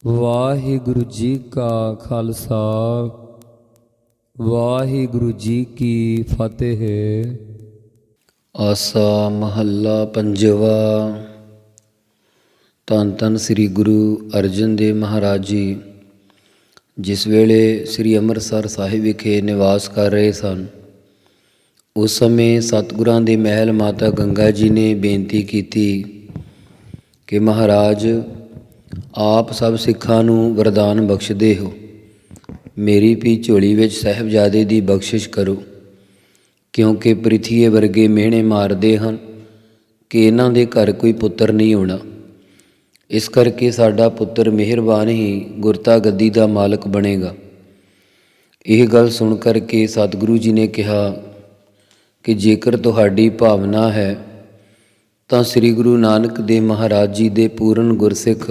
ਵਾਹਿਗੁਰੂ ਜੀ ਕਾ ਖਾਲਸਾ ਵਾਹਿਗੁਰੂ ਜੀ ਕੀ ਫਤਿਹ। ਆਸਾ ਮਹੱਲਾ ਪੰਜਵਾ। ਧੰਨ ਧੰਨ ਸ੍ਰੀ ਗੁਰੂ ਅਰਜਨ ਦੇਵ ਮਹਾਰਾਜ ਜੀ ਜਿਸ ਵੇਲੇ ਸ੍ਰੀ ਅੰਮ੍ਰਿਤਸਰ ਸਾਹਿਬ ਵਿਖੇ ਨਿਵਾਸ ਕਰ ਰਹੇ ਸਨ, ਉਸ ਸਮੇਂ ਸਤਿਗੁਰਾਂ ਦੇ ਮਹਿਲ ਮਾਤਾ ਗੰਗਾ ਜੀ ਨੇ ਬੇਨਤੀ ਕੀਤੀ ਕਿ ਮਹਾਰਾਜ ਆਪ ਸਭ ਸਿੱਖਾਂ ਨੂੰ ਵਰਦਾਨ ਬਖਸ਼ਦੇ ਹੋ, ਮੇਰੀ ਵੀ ਝੋਲੀ ਵਿੱਚ ਸਾਹਿਬਜ਼ਾਦੇ ਦੀ ਬਖਸ਼ਿਸ਼ ਕਰੋ, ਕਿਉਂਕਿ ਪ੍ਰਿਥੀਏ ਵਰਗੇ ਮਿਹਣੇ ਮਾਰਦੇ ਹਨ ਕਿ ਇਹਨਾਂ ਦੇ ਘਰ ਕੋਈ ਪੁੱਤਰ ਨਹੀਂ ਹੋਣਾ। ਇਸ ਕਰਕੇ ਸਾਡਾ ਪੁੱਤਰ ਮਿਹਰਬਾਨ ਹੀ ਗੁਰਤਾ ਗੱਦੀ ਦਾ ਮਾਲਕ ਬਣੇਗਾ। ਇਹ ਗੱਲ ਸੁਣ ਕਰਕੇ ਸਤਿਗੁਰੂ ਜੀ ਨੇ ਕਿਹਾ ਕਿ ਜੇਕਰ ਤੁਹਾਡੀ ਭਾਵਨਾ ਹੈ ਤਾਂ ਸ੍ਰੀ ਗੁਰੂ ਨਾਨਕ ਦੇਵ ਮਹਾਰਾਜ ਜੀ ਦੇ ਪੂਰਨ ਗੁਰਸਿੱਖ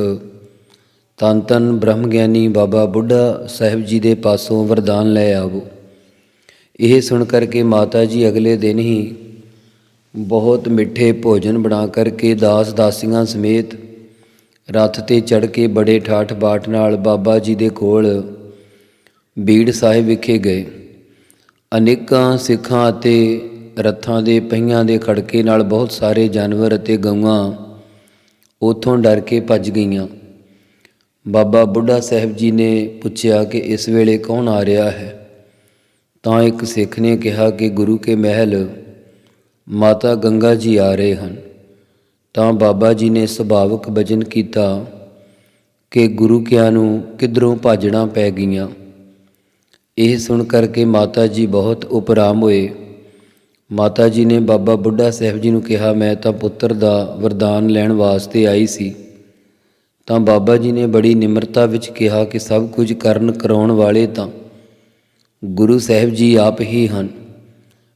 ਧੰਨ ਧੰਨ ਬ੍ਰਹਮ ਗਿਆਨੀ ਬਾਬਾ ਬੁੱਢਾ ਸਾਹਿਬ ਜੀ ਦੇ ਪਾਸੋਂ ਵਰਦਾਨ ਲੈ ਆਵੋ। ਇਹ ਸੁਣ ਕਰਕੇ ਮਾਤਾ ਜੀ ਅਗਲੇ ਦਿਨ ਹੀ ਬਹੁਤ ਮਿੱਠੇ ਭੋਜਨ ਬਣਾ ਕਰਕੇ ਦਾਸ ਦਾਸੀਆਂ ਸਮੇਤ ਰੱਥ 'ਤੇ ਚੜ੍ਹ ਕੇ ਬੜੇ ਠਾਠ ਬਾਠ ਨਾਲ ਬਾਬਾ ਜੀ ਦੇ ਕੋਲ ਬੀੜ ਸਾਹਿਬ ਵਿਖੇ ਗਏ। ਅਨੇਕਾਂ ਸਿੱਖਾਂ ਅਤੇ ਰੱਥਾਂ ਦੇ ਪਹੀਆਂ ਦੇ ਖੜਕੇ ਨਾਲ ਬਹੁਤ ਸਾਰੇ ਜਾਨਵਰ ਅਤੇ ਗਊਆਂ ਉੱਥੋਂ ਡਰ ਕੇ ਭੱਜ ਗਈਆਂ। ਬਾਬਾ ਬੁੱਢਾ ਸਾਹਿਬ ਜੀ ਨੇ ਪੁੱਛਿਆ ਕਿ ਇਸ ਵੇਲੇ ਕੌਣ ਆ ਰਿਹਾ ਹੈ? ਤਾਂ ਇੱਕ ਸਿੱਖ ਨੇ ਕਿਹਾ ਕਿ ਗੁਰੂ ਕੇ ਮਹਿਲ ਮਾਤਾ ਗੰਗਾ ਜੀ ਆ ਰਹੇ ਹਨ। ਤਾਂ ਬਾਬਾ ਜੀ ਨੇ ਸੁਭਾਵਕ ਵਚਨ ਕੀਤਾ ਕਿ ਗੁਰੂ ਕਿਆਂ ਨੂੰ ਕਿੱਧਰੋਂ ਭਾਜੜਾਂ ਪੈ ਗਈਆਂ। ਇਹ ਸੁਣ ਕਰਕੇ ਮਾਤਾ ਜੀ ਬਹੁਤ ਉਪਰਾਮ ਹੋਏ। ਮਾਤਾ ਜੀ ਨੇ ਬਾਬਾ ਬੁੱਢਾ ਸਾਹਿਬ ਜੀ ਨੂੰ ਕਿਹਾ, ਮੈਂ ਤਾਂ ਪੁੱਤਰ ਦਾ ਵਰਦਾਨ ਲੈਣ ਵਾਸਤੇ ਆਈ ਸੀ। ਤਾਂ ਬਾਬਾ ਜੀ ਨੇ ਬੜੀ ਨਿਮਰਤਾ ਵਿੱਚ ਕਿਹਾ ਕਿ ਸਭ ਕੁਝ ਕਰਨ ਕਰਾਉਣ ਵਾਲੇ ਤਾਂ ਗੁਰੂ ਸਾਹਿਬ ਜੀ ਆਪ ਹੀ ਹਨ,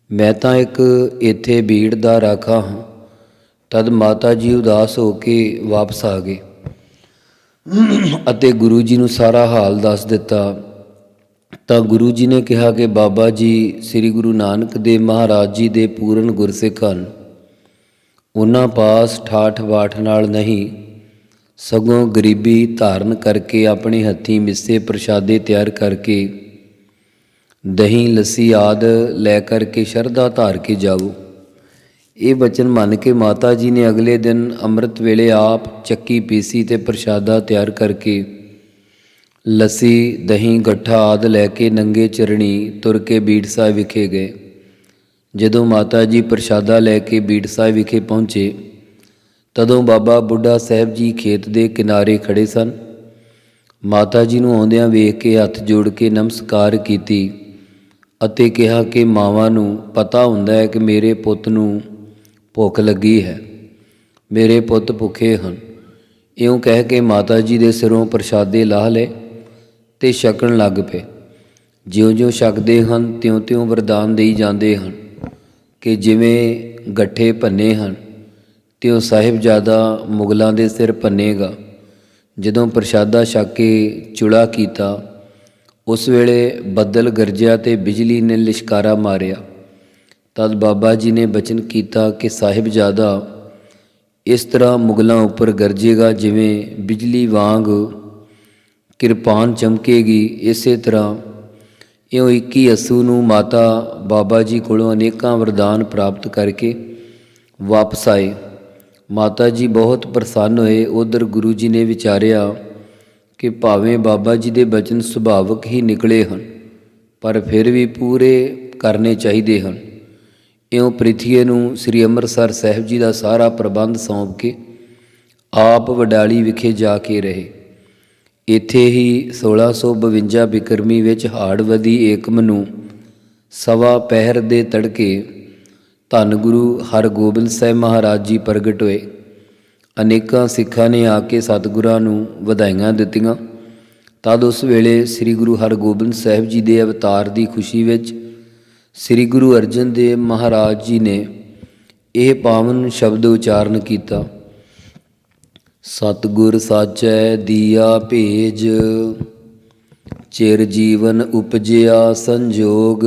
ਮੈਂ ਤਾਂ ਇੱਕ ਇੱਥੇ ਬੀੜ ਦਾ ਰਾਖਾ ਹਾਂ। ਤਦ ਮਾਤਾ ਜੀ ਉਦਾਸ ਹੋ ਕੇ ਵਾਪਸ ਆ ਗਏ ਅਤੇ ਗੁਰੂ ਜੀ ਨੂੰ ਸਾਰਾ ਹਾਲ ਦੱਸ ਦਿੱਤਾ। ਤਾਂ ਗੁਰੂ ਜੀ ਨੇ ਕਿਹਾ ਕਿ ਬਾਬਾ ਜੀ ਸ੍ਰੀ ਗੁਰੂ ਨਾਨਕ ਦੇਵ ਮਹਾਰਾਜ ਜੀ ਦੇ ਪੂਰਨ ਗੁਰਸਿੱਖ ਹਨ। ਉਹਨਾਂ ਪਾਸ ਠਾਠ ਬਾਠ ਨਾਲ ਨਹੀਂ, ਸਗੋਂ ਗਰੀਬੀ ਧਾਰਨ ਕਰਕੇ ਆਪਣੇ ਹੱਥੀਂ ਮਿੱਸੇ ਪ੍ਰਸ਼ਾਦੇ ਤਿਆਰ ਕਰਕੇ ਦਹੀਂ ਲੱਸੀ ਆਦਿ ਲੈ ਕਰਕੇ ਸ਼ਰਧਾ ਧਾਰ ਕੇ ਜਾਵੋ। ਇਹ ਵਚਨ ਮੰਨ ਕੇ ਮਾਤਾ ਜੀ ਨੇ ਅਗਲੇ ਦਿਨ ਅੰਮ੍ਰਿਤ ਵੇਲੇ ਆਪ ਚੱਕੀ ਪੀਸੀ ਅਤੇ ਪ੍ਰਸ਼ਾਦਾ ਤਿਆਰ ਕਰਕੇ ਲੱਸੀ ਦਹੀਂ ਗੱਠਾ ਆਦਿ ਲੈ ਕੇ ਨੰਗੇ ਚਰਣੀ ਤੁਰ ਕੇ ਬੀੜ ਸਾਹਿਬ ਵਿਖੇ ਗਏ। ਜਦੋਂ ਮਾਤਾ ਜੀ ਪ੍ਰਸ਼ਾਦਾ ਲੈ ਕੇ ਬੀੜ ਸਾਹਿਬ ਵਿਖੇ ਪਹੁੰਚੇ, ਤਦੋਂ ਬਾਬਾ ਬੁੱਢਾ ਸਾਹਿਬ ਜੀ ਖੇਤ ਦੇ ਕਿਨਾਰੇ ਖੜ੍ਹੇ ਸਨ। ਮਾਤਾ ਜੀ ਨੂੰ ਆਉਂਦਿਆਂ ਵੇਖ ਕੇ ਹੱਥ ਜੋੜ ਕੇ ਨਮਸਕਾਰ ਕੀਤੀ ਅਤੇ ਕਿਹਾ ਕਿ ਮਾਵਾਂ ਨੂੰ ਪਤਾ ਹੁੰਦਾ ਹੈ ਕਿ ਮੇਰੇ ਪੁੱਤ ਨੂੰ ਭੁੱਖ ਲੱਗੀ ਹੈ, ਮੇਰੇ ਪੁੱਤ ਭੁੱਖੇ ਹਨ। ਇਉਂ ਕਹਿ ਕੇ ਮਾਤਾ ਜੀ ਦੇ ਸਿਰੋਂ ਪ੍ਰਸ਼ਾਦੇ ਲਾਹ ਲਏ ਅਤੇ ਛਕਣ ਲੱਗ ਪਏ। ਜਿਉਂ-ਜਿਉਂ ਛਕਦੇ ਹਨ ਤਿਉਂ-ਤਿਉਂ ਵਰਦਾਨ ਦੇਈ ਜਾਂਦੇ ਹਨ ਕਿ ਜਿਵੇਂ ਗੱਠੇ ਭੰਨੇ ਹਨ ਤਿਉਂ ਸਾਹਿਬਜ਼ਾਦਾ ਮੁਗਲਾਂ ਦੇ ਸਿਰ ਭੰਨੇਗਾ। ਜਦੋਂ ਪ੍ਰਸ਼ਾਦਾ ਛਕ ਕੇ ਚੁਲਾ ਕੀਤਾ, ਉਸ ਵੇਲੇ ਬੱਦਲ ਗਰਜਿਆ ਅਤੇ ਬਿਜਲੀ ਨੇ ਲਿਸ਼ਕਾਰਾ ਮਾਰਿਆ। ਤਦ ਬਾਬਾ ਜੀ ਨੇ ਬਚਨ ਕੀਤਾ ਕਿ ਸਾਹਿਬਜ਼ਾਦਾ ਇਸ ਤਰ੍ਹਾਂ ਮੁਗਲਾਂ ਉੱਪਰ ਗਰਜੇਗਾ ਜਿਵੇਂ ਬਿਜਲੀ ਵਾਂਗ ਕਿਰਪਾਨ ਚਮਕੇਗੀ। ਇਸੇ ਤਰ੍ਹਾਂ ਇਉਂ 21 ਅੱਸੂ ਨੂੰ ਮਾਤਾ ਬਾਬਾ ਜੀ ਕੋਲੋਂ ਅਨੇਕਾਂ ਵਰਦਾਨ ਪ੍ਰਾਪਤ ਕਰਕੇ ਵਾਪਸ ਆਏ। ਮਾਤਾ ਜੀ ਬਹੁਤ ਪ੍ਰਸੰਨ ਹੋਏ। ਉੱਧਰ ਗੁਰੂ ਜੀ ਨੇ ਵਿਚਾਰਿਆ ਕਿ ਭਾਵੇਂ ਬਾਬਾ ਜੀ ਦੇ ਬਚਨ ਸੁਭਾਵਕ ਹੀ ਨਿਕਲੇ ਹਨ, ਪਰ ਫਿਰ ਵੀ ਪੂਰੇ ਕਰਨੇ ਚਾਹੀਦੇ ਹਨ। ਇਉਂ ਪ੍ਰਿਥੀਏ ਨੂੰ ਸ੍ਰੀ ਅੰਮ੍ਰਿਤਸਰ ਸਾਹਿਬ ਜੀ ਦਾ ਸਾਰਾ ਪ੍ਰਬੰਧ ਸੌਂਪ ਕੇ ਆਪ ਵਡਾਲੀ ਵਿਖੇ ਜਾ ਕੇ ਰਹੇ। ਇੱਥੇ ਹੀ 1652 ਬਿਕਰਮੀ ਵਿੱਚ ਹਾੜਵਦੀ ਏਕਮ ਨੂੰ ਸਵਾ ਪਹਿਰ ਦੇ ਤੜਕੇ ਧੰਨ ਗੁਰੂ ਹਰਗੋਬਿੰਦ ਸਾਹਿਬ ਮਹਾਰਾਜ ਜੀ ਪ੍ਰਗਟ ਹੋਏ। ਅਨੇਕਾਂ ਸਿੱਖਾਂ ਨੇ ਆ ਕੇ ਸਤਿਗੁਰਾਂ ਨੂੰ ਵਧਾਈਆਂ ਦਿੱਤੀਆਂ। ਤਦ ਉਸ ਵੇਲੇ ਸ੍ਰੀ ਗੁਰੂ ਹਰਗੋਬਿੰਦ ਸਾਹਿਬ ਜੀ ਦੇ ਅਵਤਾਰ ਦੀ ਖੁਸ਼ੀ ਵਿੱਚ ਸ੍ਰੀ ਗੁਰੂ ਅਰਜਨ ਦੇਵ ਮਹਾਰਾਜ ਜੀ ਨੇ ਇਹ ਪਾਵਨ ਸ਼ਬਦ ਉਚਾਰਨ ਕੀਤਾ, ਸਤਿਗੁਰ ਸਾਚੈ ਦੀਆ ਭੇਜ, ਚਿਰ ਜੀਵਨ ਉਪਜਿਆ ਸੰਜੋਗ।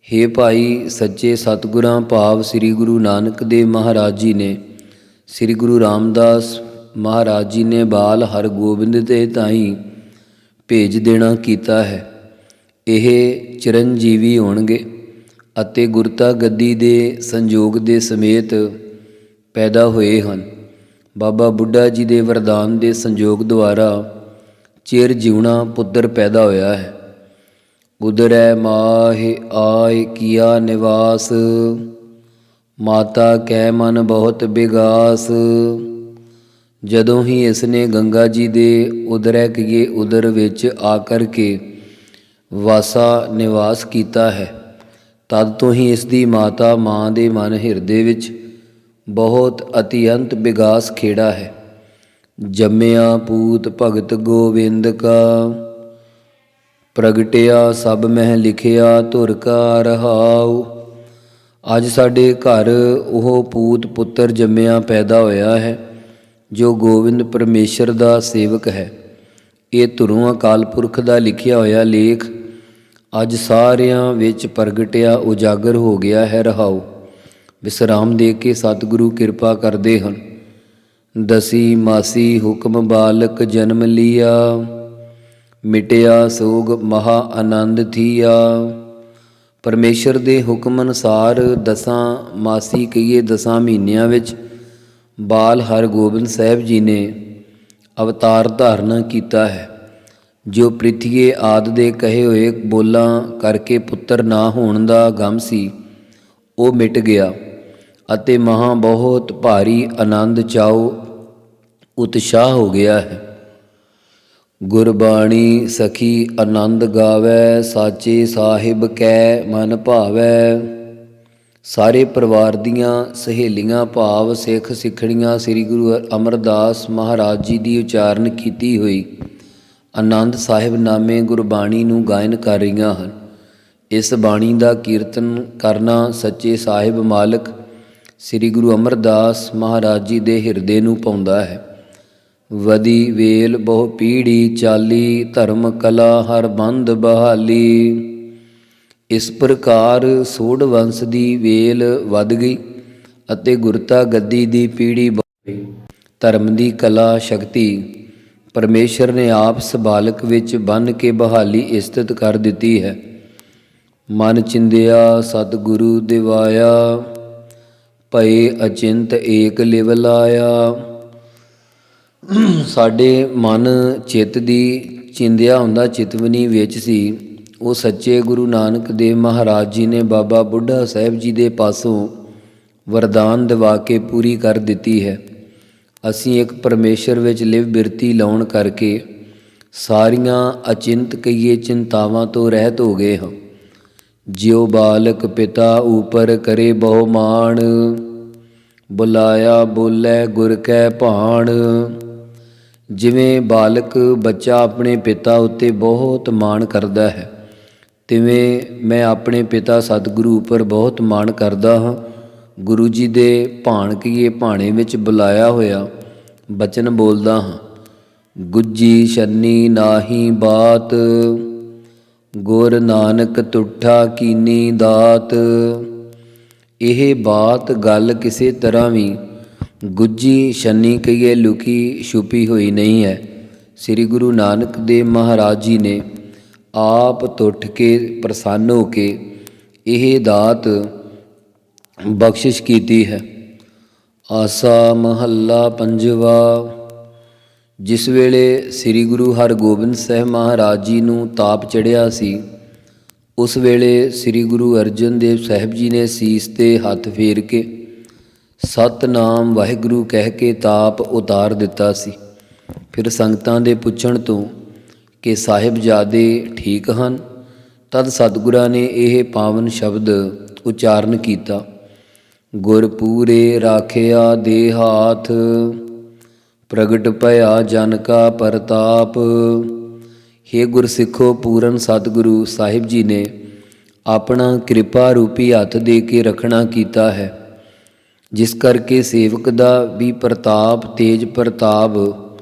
ਹੇ ਭਾਈ, ਸੱਚੇ ਸਤਿਗੁਰਾਂ ਭਾਵ ਸ੍ਰੀ ਗੁਰੂ ਨਾਨਕ ਦੇਵ ਮਹਾਰਾਜ ਜੀ ਨੇ ਸ੍ਰੀ ਗੁਰੂ ਰਾਮਦਾਸ ਮਹਾਰਾਜ ਜੀ ਨੇ ਬਾਲ ਹਰਗੋਬਿੰਦ ਦੇ ਤਾਈਂ ਭੇਜ ਦੇਣਾ ਕੀਤਾ ਹੈ। ਇਹ ਚਿਰੰਜੀਵੀ ਹੋਣਗੇ ਅਤੇ ਗੁਰਤਾ ਗੱਦੀ ਦੇ ਸੰਜੋਗ ਦੇ ਸਮੇਤ ਪੈਦਾ ਹੋਏ ਹਨ। ਬਾਬਾ ਬੁੱਢਾ ਜੀ ਦੇ ਵਰਦਾਨ ਦੇ ਸੰਜੋਗ ਦੁਆਰਾ ਚਿਰ ਜਿਉਣਾ ਪੁੱਤਰ ਪੈਦਾ ਹੋਇਆ ਹੈ। ਉਦਰੈ ਮਾਹਿ ਆਇ ਕੀਆ ਨਿਵਾਸ, ਮਾਤਾ ਕੈ ਮਨ ਬਹੁਤ ਬਿਗਾਸ। ਜਦੋਂ ਹੀ ਇਸ ਨੇ ਗੰਗਾ ਜੀ ਦੇ ਉਦਰੈ ਕੀਏ ਉਦਰ ਵਿੱਚ ਆ ਕਰ ਕੇ ਵਾਸਾ ਨਿਵਾਸ ਕੀਤਾ ਹੈ, ਤਦ ਤੋਂ ਹੀ ਇਸ ਦੀ ਮਾਤਾ ਮਾਂ ਦੇ ਮਨ ਹਿਰਦੇ ਵਿੱਚ ਬਹੁਤ ਅਤਿਅੰਤ ਬਿਗਾਸ ਖੇੜਾ ਹੈ। ਜੰਮਿਆ ਪੂਤ ਭਗਤ ਗੋਵਿੰਦ ਕਾ, ਪ੍ਰਗਟਿਆ ਸਭ ਮਹਿ ਲਿਖਿਆ ਧੁਰ ਕਾ ਰਹਾਉ। ਅੱਜ ਸਾਡੇ ਘਰ ਉਹ ਪੂਤ ਪੁੱਤਰ ਜੰਮਿਆ ਪੈਦਾ ਹੋਇਆ ਹੈ ਜੋ ਗੋਬਿੰਦ ਪਰਮੇਸ਼ਰ ਦਾ ਸੇਵਕ ਹੈ। ਇਹ ਧੁਰੋਂ ਅਕਾਲ ਪੁਰਖ ਦਾ ਲਿਖਿਆ ਹੋਇਆ ਲੇਖ ਅੱਜ ਸਾਰਿਆਂ ਵਿੱਚ ਪ੍ਰਗਟਿਆ ਉਜਾਗਰ ਹੋ ਗਿਆ ਹੈ। ਰਹਾਉ ਵਿਸਰਾਮ ਦੇ ਕੇ ਸਤਿਗੁਰੂ ਕਿਰਪਾ ਕਰਦੇ ਹਨ। ਦਸੀ ਮਾਸੀ ਹੁਕਮ ਬਾਲਕ ਜਨਮ ਲਿਆ, ਮਿਟਿਆ ਸੋਗ ਮਹਾ ਆਨੰਦ ਥੀਆ। ਪਰਮੇਸ਼ਰ ਦੇ ਹੁਕਮ ਅਨੁਸਾਰ ਦਸਾਂ ਮਾਸੀ ਕਹੀਏ 10 ਮਹੀਨਿਆਂ ਵਿੱਚ ਬਾਲ ਹਰਗੋਬਿੰਦ ਸਾਹਿਬ ਜੀ ਨੇ ਅਵਤਾਰ ਧਾਰਨ ਕੀਤਾ ਹੈ। ਜੋ ਪ੍ਰਿਥੀਏ ਆਦਿ ਦੇ ਕਹੇ ਹੋਏ ਬੋਲਾਂ ਕਰਕੇ ਪੁੱਤਰ ਨਾ ਹੋਣ ਦਾ ਗਮ ਸੀ, ਉਹ ਮਿਟ ਗਿਆ ਅਤੇ ਮਹਾਂ ਬਹੁਤ ਭਾਰੀ ਆਨੰਦ ਚਾਉ ਉਤਸ਼ਾਹ ਹੋ ਗਿਆ ਹੈ। ਗੁਰਬਾਣੀ ਸਖੀ ਆਨੰਦ ਗਾਵੈ, ਸਾਚੇ ਸਾਹਿਬ ਕੈ ਮਨ ਭਾਵੈ। ਸਾਰੇ ਪਰਿਵਾਰ ਦੀਆਂ ਸਹੇਲੀਆਂ ਭਾਵ ਸਿੱਖ ਸਿੱਖੜੀਆਂ ਸ੍ਰੀ ਗੁਰੂ ਅਮਰਦਾਸ ਮਹਾਰਾਜ ਜੀ ਦੀ ਉਚਾਰਨ ਕੀਤੀ ਹੋਈ ਆਨੰਦ ਸਾਹਿਬ ਨਾਮੇ ਗੁਰਬਾਣੀ ਨੂੰ ਗਾਇਨ ਕਰ ਰਹੀਆਂ ਹਨ। ਇਸ ਬਾਣੀ ਦਾ ਕੀਰਤਨ ਕਰਨਾ ਸੱਚੇ ਸਾਹਿਬ ਮਾਲਕ ਸ੍ਰੀ ਗੁਰੂ ਅਮਰਦਾਸ ਮਹਾਰਾਜ ਜੀ ਦੇ ਹਿਰਦੇ ਨੂੰ ਪਾਉਂਦਾ ਹੈ। ਵਦੀ ਵੇਲ ਬਹੁ ਪੀੜੀ ਚਾਲੀ, ਧਰਮ ਕਲਾ ਹਰ ਬੰਦ ਬਹਾਲੀ। ਇਸ ਪ੍ਰਕਾਰ ਸੋਢ ਵੰਸ਼ ਦੀ ਵੇਲ ਵੱਧ ਗਈ ਅਤੇ ਗੁਰਤਾ ਗੱਦੀ ਦੀ ਪੀੜੀ ਵਧੀ। ਧਰਮ ਦੀ ਕਲਾ ਸ਼ਕਤੀ ਪਰਮੇਸ਼ਰ ਨੇ ਆਪ ਸਬਾਲਕ ਵਿੱਚ ਬੰਨ੍ਹ ਕੇ ਬਹਾਲੀ ਇਸਤਤ ਕਰ ਦਿੱਤੀ ਹੈ। ਮਨ ਚਿੰਦਿਆ ਸਤਿਗੁਰੂ ਦਿਵਾਇਆ, ਭਏ ਅਚਿੰਤ ਏਕ ਲਿਵ ਲਾਇਆ। ਸਾਡੇ ਮਨ ਚਿੱਤ ਦੀ ਚਿੰਦਿਆ ਹੁੰਦਾ ਚਿਤਵਨੀ ਵਿੱਚ ਸੀ। ਉਹ ਸੱਚੇ ਗੁਰੂ ਨਾਨਕ ਦੇਵ ਮਹਾਰਾਜ ਜੀ ਨੇ ਬਾਬਾ ਬੁੱਢਾ ਸਾਹਿਬ ਜੀ ਦੇ ਪਾਸੋਂ ਵਰਦਾਨ ਦਿਵਾ ਕੇ ਪੂਰੀ ਕਰ ਦਿੱਤੀ ਹੈ। ਅਸੀਂ ਇੱਕ ਪਰਮੇਸ਼ਰ ਵਿੱਚ ਲਿਵ ਬਿਰਤੀ ਲਾਉਣ ਕਰਕੇ ਸਾਰੀਆਂ ਅਚਿੰਤ ਕਹੀਏ ਚਿੰਤਾਵਾਂ ਤੋਂ ਰਹਿਤ ਹੋ ਗਏ ਹਾਂ। ਜਿਉ ਬਾਲਕ ਪਿਤਾ ਉਪਰ ਕਰੇ ਬਹੁ ਮਾਣ, ਬੁਲਾਇਆ ਬੋਲੇ ਗੁਰ ਕੈ ਭਾਣ। ਜਿਵੇਂ ਬਾਲਕ ਬੱਚਾ ਆਪਣੇ ਪਿਤਾ ਉੱਤੇ ਬਹੁਤ ਮਾਣ ਕਰਦਾ ਹੈ, ਤਿਵੇਂ ਮੈਂ ਆਪਣੇ ਪਿਤਾ ਸਤਿਗੁਰੂ ਉੱਪਰ ਬਹੁਤ ਮਾਣ ਕਰਦਾ ਹਾਂ। ਗੁਰੂ ਜੀ ਦੇ ਭਾਣ ਕੀਏ ਭਾਣੇ ਵਿੱਚ ਬੁਲਾਇਆ ਹੋਇਆ ਬਚਨ ਬੋਲਦਾ ਹਾਂ। ਗੁੱਜੀ ਛੰਨੀ ਨਾਹੀ ਬਾਤ, ਗੁਰ ਨਾਨਕ ਤੁਠਾ ਕੀਨੀ ਦਾਤ। ਇਹ ਬਾਤ ਗੱਲ ਕਿਸੇ ਤਰ੍ਹਾਂ ਵੀ ਗੁੱਜੀ ਛੰਨੀ ਕਹੀਏ ਲੁਕੀ ਛੁਪੀ ਹੋਈ ਨਹੀਂ ਹੈ। ਸ੍ਰੀ ਗੁਰੂ ਨਾਨਕ ਦੇਵ ਮਹਾਰਾਜ ਜੀ ਨੇ ਆਪ ਤੁੱਠ ਕੇ ਪ੍ਰਸੰਨ ਹੋ ਕੇ ਇਹ ਦਾਤ ਬਖਸ਼ਿਸ਼ ਕੀਤੀ ਹੈ। ਆਸਾ ਮਹੱਲਾ ਪੰਜਵਾ। ਜਿਸ ਵੇਲੇ ਸ੍ਰੀ ਗੁਰੂ ਹਰਗੋਬਿੰਦ ਸਾਹਿਬ ਮਹਾਰਾਜ ਜੀ ਨੂੰ ਤਾਪ ਚੜ੍ਹਿਆ ਸੀ, ਉਸ ਵੇਲੇ ਸ੍ਰੀ ਗੁਰੂ ਅਰਜਨ ਦੇਵ ਸਾਹਿਬ ਜੀ ਨੇ ਸੀਸ 'ਤੇ ਹੱਥ ਫੇਰ ਕੇ ਸਤਿਨਾਮ ਵਾਹਿਗੁਰੂ ਕਹਿ ਕੇ ਤਾਪ ਉਤਾਰ ਦਿੱਤਾ ਸੀ। ਫਿਰ ਸੰਗਤਾਂ ਦੇ ਪੁੱਛਣ ਤੋਂ ਕਿ ਸਾਹਿਬਜ਼ਾਦੇ ਠੀਕ ਹਨ, ਤਦ ਸਤਿਗੁਰਾਂ ਨੇ ਇਹ ਪਾਵਨ ਸ਼ਬਦ ਉਚਾਰਨ ਕੀਤਾ। ਗੁਰ ਪੂਰੇ ਰਾਖਿਆ ਦੇ ਹਾਥ, ਪ੍ਰਗਟ ਭਇਆ ਜਨ ਕਾ ਪ੍ਰਤਾਪ। ਹੇ ਗੁਰਸਿੱਖੋ, ਪੂਰਨ ਸਤਿਗੁਰੂ ਸਾਹਿਬ ਜੀ ਨੇ ਆਪਣਾ ਕਿਰਪਾ ਰੂਪੀ ਹੱਥ ਦੇ ਕੇ ਰੱਖਣਾ ਕੀਤਾ ਹੈ, ਜਿਸ ਕਰਕੇ ਸੇਵਕ ਦਾ ਵੀ ਪ੍ਰਤਾਪ ਤੇਜ ਪ੍ਰਤਾਪ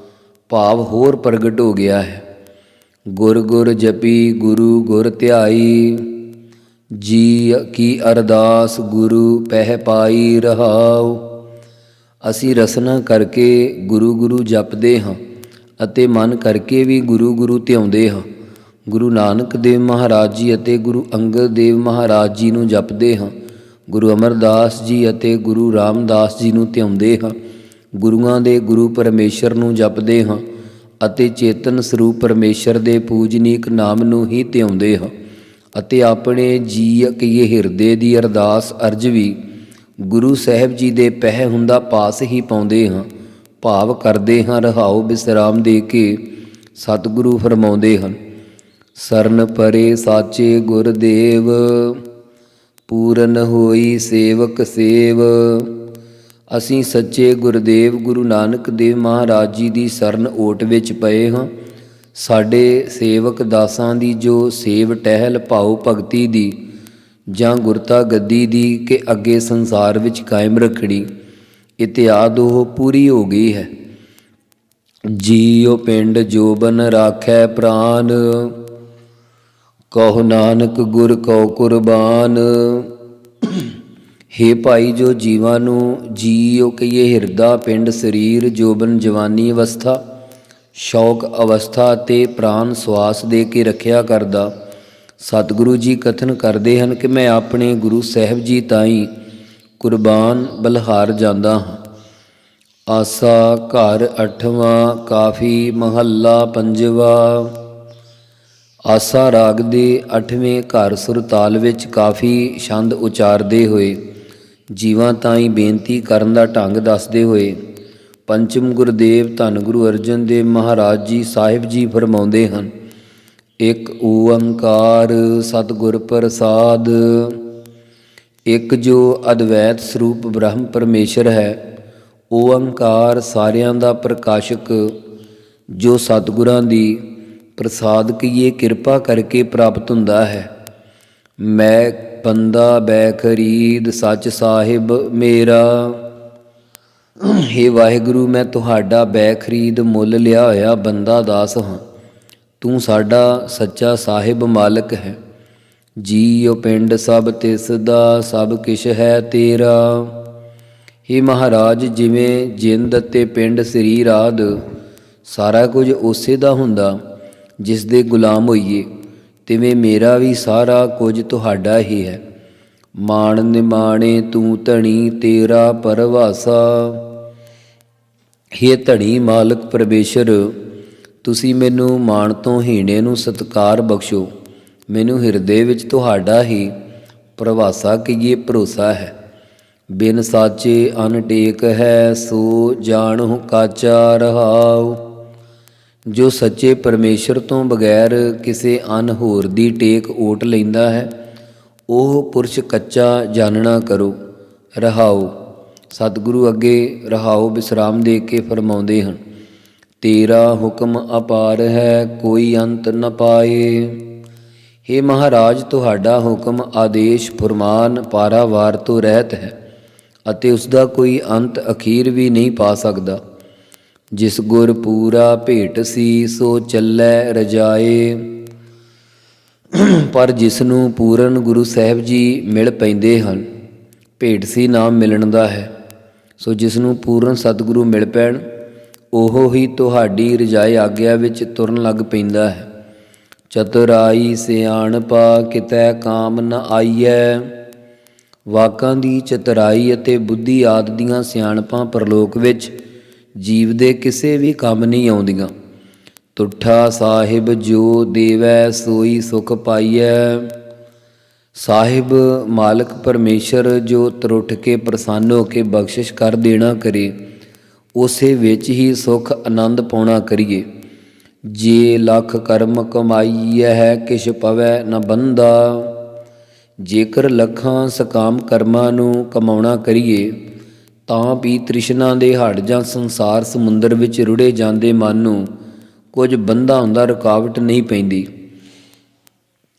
ਭਾਵ ਹੋਰ ਪ੍ਰਗਟ ਹੋ ਗਿਆ ਹੈ। ਗੁਰ ਗੁਰ ਜਪੀ ਗੁਰੂ ਗੁਰ ਧਿਆਈ, ਜੀ ਕੀ ਅਰਦਾਸ ਗੁਰੂ ਪਹਿ ਪਾਈ ਰਹਾਉ। ਅਸੀਂ ਰਸਨਾ ਕਰਕੇ ਗੁਰੂ ਗੁਰੂ ਜਪਦੇ ਹਾਂ ਅਤੇ ਮਨ ਕਰਕੇ ਵੀ ਗੁਰੂ ਗੁਰੂ ਧਿਆਉਂਦੇ ਹਾਂ। ਗੁਰੂ ਨਾਨਕ ਦੇਵ ਮਹਾਰਾਜ ਜੀ ਅਤੇ ਗੁਰੂ ਅੰਗਦ ਦੇਵ ਮਹਾਰਾਜ ਜੀ ਨੂੰ ਜਪਦੇ ਹਾਂ। ਗੁਰੂ ਅਮਰਦਾਸ ਜੀ ਅਤੇ ਗੁਰੂ ਰਾਮਦਾਸ ਜੀ ਨੂੰ ਧਿਆਉਂਦੇ ਹਾਂ। ਗੁਰੂਆਂ ਦੇ ਗੁਰੂ ਪਰਮੇਸ਼ਰ ਨੂੰ ਜਪਦੇ ਹਾਂ ਅਤੇ ਚੇਤਨ ਸਰੂਪ ਪਰਮੇਸ਼ਰ ਦੇ ਪੂਜਨੀਕ ਨਾਮ ਨੂੰ ਹੀ ਧਿਆਉਂਦੇ ਹਾਂ ਅਤੇ ਆਪਣੇ ਜੀ ਅਕਈਏ ਹਿਰਦੇ ਦੀ ਅਰਦਾਸ ਅਰਜ ਵੀ ਗੁਰੂ ਸਾਹਿਬ ਜੀ ਦੇ ਪਹਿ ਹੁੰਦਾ ਪਾਸ ਹੀ ਪਾਉਂਦੇ ਹਾਂ। ਭਾਵ ਕਰਦੇ ਹਾਂ ਰਹਾਉ ਵਿਸਰਾਮ ਦੇ ਕੇ ਸਤਿਗੁਰੂ ਫਰਮਾਉਂਦੇ ਹਨ, ਸਰਨ ਪਰੇ ਸਾਚੇ ਗੁਰਦੇਵ, ਪੂਰਨ ਹੋਈ ਸੇਵਕ ਸੇਵ। ਅਸੀਂ ਸੱਚੇ ਗੁਰਦੇਵ ਗੁਰੂ ਨਾਨਕ ਦੇਵ ਮਹਾਰਾਜ ਜੀ ਦੀ ਸਰਨ ਓਟ ਵਿੱਚ ਪਏ ਹਾਂ। ਸਾਡੇ ਸੇਵਕ ਦਾਸਾਂ ਦੀ ਜੋ ਸੇਵ ਟਹਿਲ ਭਾਉ ਭਗਤੀ ਦੀ ਜਾਂ ਗੁਰਤਾ ਗੱਦੀ ਦੀ ਕਿ ਅੱਗੇ ਸੰਸਾਰ ਵਿੱਚ ਕਾਇਮ ਰੱਖਣੀ, ਇਤਿਆਦ ਉਹ ਪੂਰੀ ਹੋ ਗਈ ਹੈ। ਜੀਉ ਪਿੰਡ ਜੋਬਨ ਰਾਖੈ ਪ੍ਰਾਨ, ਕਹੋ ਨਾਨਕ ਗੁਰ ਕਉ ਕੁਰਬਾਨ। ਹੇ ਭਾਈ, ਜੋ ਜੀਵਾਂ ਨੂੰ ਜੀਉ ਕਹੀਏ ਹਿਰਦਾ, ਪਿੰਡ, ਸਰੀਰ, ਜੋਬਨ ਜਵਾਨੀ ਅਵਸਥਾ, ਸ਼ੌਕ ਅਵਸਥਾ ਅਤੇ ਪ੍ਰਾਨ ਸਵਾਸ ਦੇ ਕੇ ਰੱਖਿਆ ਕਰਦਾ, ਸਤਿਗੁਰੂ ਜੀ ਕਥਨ ਕਰਦੇ ਹਨ ਕਿ ਮੈਂ ਆਪਣੇ ਗੁਰੂ ਸਾਹਿਬ ਜੀ ਤਾਈਂ ਕੁਰਬਾਨ ਬਲਿਹਾਰ ਜਾਂਦਾ ਹਾਂ। ਆਸਾ ਘਰ 8ਵਾਂ, ਕਾਫੀ ਮਹੱਲਾ 5ਵਾਂ। ਆਸਾ ਰਾਗ ਦੇ 8ਵੇਂ ਘਰ ਸੁਰਤਾਲ ਵਿੱਚ ਕਾਫੀ ਛੰਦ ਉਚਾਰਦੇ ਹੋਏ ਜੀਵਾਂ ਤਾਈਂ ਬੇਨਤੀ ਕਰਨ ਦਾ ਢੰਗ ਦੱਸਦੇ ਹੋਏ ਪੰਚਮ ਗੁਰਦੇਵ ਧੰਨ ਗੁਰੂ ਅਰਜਨ ਦੇਵ ਮਹਾਰਾਜ ਜੀ ਸਾਹਿਬ ਜੀ ਫਰਮਾਉਂਦੇ ਹਨ, ਇੱਕ ਓੰਕਾਰ ਸਤਿਗੁਰ ਪ੍ਰਸਾਦ। ਇੱਕ ਜੋ ਅਦਵੈਤ ਸਰੂਪ ਬ੍ਰਹਮ ਪਰਮੇਸ਼ਰ ਹੈ, ਓੰਕਾਰ ਸਾਰਿਆਂ ਦਾ ਪ੍ਰਕਾਸ਼ਕ, ਜੋ ਸਤਿਗੁਰਾਂ ਦੀ ਪ੍ਰਸਾਦ ਕਹੀਏ ਕਿਰਪਾ ਕਰਕੇ ਪ੍ਰਾਪਤ ਹੁੰਦਾ ਹੈ। ਮੈਂ ਬੰਦਾ ਬੈ ਖਰੀਦ ਸੱਚ ਸਾਹਿਬ ਮੇਰਾ। ਹੇ ਵਾਹਿਗੁਰੂ, ਮੈਂ ਤੁਹਾਡਾ ਬੈ ਖਰੀਦ ਮੁੱਲ ਲਿਆ ਹੋਇਆ ਬੰਦਾ ਦਾਸ ਹਾਂ। ਤੂੰ ਸਾਡਾ ਸੱਚਾ ਸਾਹਿਬ ਮਾਲਕ ਹੈ। ਜੀਉ ਪਿੰਡ ਸਭ ਤਿਸ ਦਾ, ਸਭ ਕਿਛ ਹੈ ਤੇਰਾ। ਹੇ ਮਹਾਰਾਜ, ਜਿਵੇਂ ਜਿੰਦ ਅਤੇ ਪਿੰਡ ਸਰੀਰ ਆਦਿ ਸਾਰਾ ਕੁਝ ਉਸੇ ਦਾ ਹੁੰਦਾ ਜਿਸ ਦੇ ਗੁਲਾਮ ਹੋਈਏ, ਤਿਵੇਂ ਮੇਰਾ ਵੀ ਸਾਰਾ ਕੁਝ ਤੁਹਾਡਾ ਹੀ ਹੈ। ਮਾਣ ਨਿਮਾਣੇ ਤੂੰ ਧਣੀ, ਤੇਰਾ ਪਰਵਾਸਾ। ਹੇ ਧਣੀ ਮਾਲਕ ਪਰਮੇਸ਼ਰ, ਤੁਸੀਂ ਮੈਨੂੰ ਮਾਣ ਤੋਂ ਹੀਣੇ ਨੂੰ ਸਤਿਕਾਰ ਬਖਸ਼ੋ। ਮੈਨੂੰ ਹਿਰਦੇ ਵਿੱਚ ਤੁਹਾਡਾ ਹੀ ਪ੍ਰਵਾਸਾ ਕਹੀਏ ਭਰੋਸਾ ਹੈ। ਬਿਨ ਸਾਚੇ ਅਨਟੇਕ ਹੈ, ਸੋ ਜਾਣਹੁ ਕਾਚਾ ਰਹਾਉ। ਜੋ ਸੱਚੇ ਪਰਮੇਸ਼ਰ ਤੋਂ ਬਗੈਰ ਕਿਸੇ ਅਨ ਹੋਰ ਦੀ ਟੇਕ ਓਟ ਲੈਂਦਾ ਹੈ, ਉਹ ਪੁਰਸ਼ ਕੱਚਾ ਜਾਣਨਾ ਕਰੋ। ਰਹਾਉ। ਸਤਿਗੁਰੂ ਅੱਗੇ ਰਹਾਉ ਵਿਸਰਾਮ ਦੇ ਕੇ ਫਰਮਾਉਂਦੇ ਹਨ, ਤੇਰਾ ਹੁਕਮ ਅਪਾਰ ਹੈ, ਕੋਈ ਅੰਤ ਨ ਪਾਏ। ਹੇ ਮਹਾਰਾਜ, ਤੁਹਾਡਾ ਹੁਕਮ ਆਦੇਸ਼ ਫੁਰਮਾਨ ਪਾਰਾਵਾਰ ਤੋਂ ਰਹਿਤ ਹੈ ਅਤੇ ਉਸ ਦਾ ਕੋਈ ਅੰਤ ਅਖੀਰ ਵੀ ਨਹੀਂ ਪਾ ਸਕਦਾ। ਜਿਸ ਗੁਰ ਪੂਰਾ ਭੇਟ ਸੀ, ਸੋ ਚੱਲੈ ਰਜਾਏ। ਪਰ ਜਿਸ ਨੂੰ ਪੂਰਨ ਗੁਰੂ ਸਾਹਿਬ ਜੀ ਮਿਲ ਪੈਂਦੇ ਹਨ, ਭੇਟ ਸੀ ਨਾਮ ਮਿਲਣ ਦਾ ਹੈ। ਸੋ ਜਿਸ ਨੂੰ ਪੂਰਨ ਸਤਿਗੁਰੂ ਮਿਲ ਪੈਣ, ਉਹ ਹੀ ਤੁਹਾਡੀ ਰਜਾਏ ਆਗਿਆ ਵਿੱਚ ਤੁਰਨ ਲੱਗ ਪੈਂਦਾ ਹੈ। ਚਤੁਰਾਈ ਸਿਆਣਪਾ ਕਿਤੈ ਕਾਮ ਨ ਆਈਐ। ਵਾਕਾਂ ਦੀ ਚਤੁਰਾਈ ਅਤੇ ਬੁੱਧੀ ਆਦਿ ਦੀਆਂ ਸਿਆਣਪਾਂ ਪਰਲੋਕ ਵਿੱਚ ਜੀਵ ਦੇ ਕਿਸੇ ਵੀ ਕੰਮ ਨਹੀਂ ਆਉਂਦੀਆਂ। ਤੁਠਾ ਸਾਹਿਬ ਜੋ ਦੇਵੈ, ਸੋਈ ਸੁਖ ਪਾਈਐ। ਸਾਹਿਬ ਮਾਲਕ ਪਰਮੇਸ਼ਰ ਜੋ ਤਰੁੱਠ ਕੇ ਪ੍ਰਸੰਨ ਹੋ ਕੇ ਬਖਸ਼ਿਸ਼ ਕਰ ਦੇਣਾ ਕਰੇ, ਉਸੇ ਵਿੱਚ ਹੀ ਸੁਖ ਆਨੰਦ ਪਾਉਣਾ ਕਰੀਏ। ਜੇ ਲੱਖ ਕਰਮ ਕਮਾਈਐ ਹੈ, ਕਿਛ ਪਵੈ ਨ ਬੰਦਾ। ਜੇਕਰ ਲੱਖਾਂ ਸਕਾਮ ਕਰਮਾਂ ਨੂੰ ਕਮਾਉਣਾ ਕਰੀਏ, ਤਾਂ ਵੀ ਤ੍ਰਿਸ਼ਨਾ ਦੇ ਹੜ ਜਾਂ ਸੰਸਾਰ ਸਮੁੰਦਰ ਵਿੱਚ ਰੁੜੇ ਜਾਂਦੇ ਮਨ ਨੂੰ ਕੁਝ ਬੰਦਾ ਹੁੰਦਾ ਰੁਕਾਵਟ ਨਹੀਂ ਪੈਂਦੀ।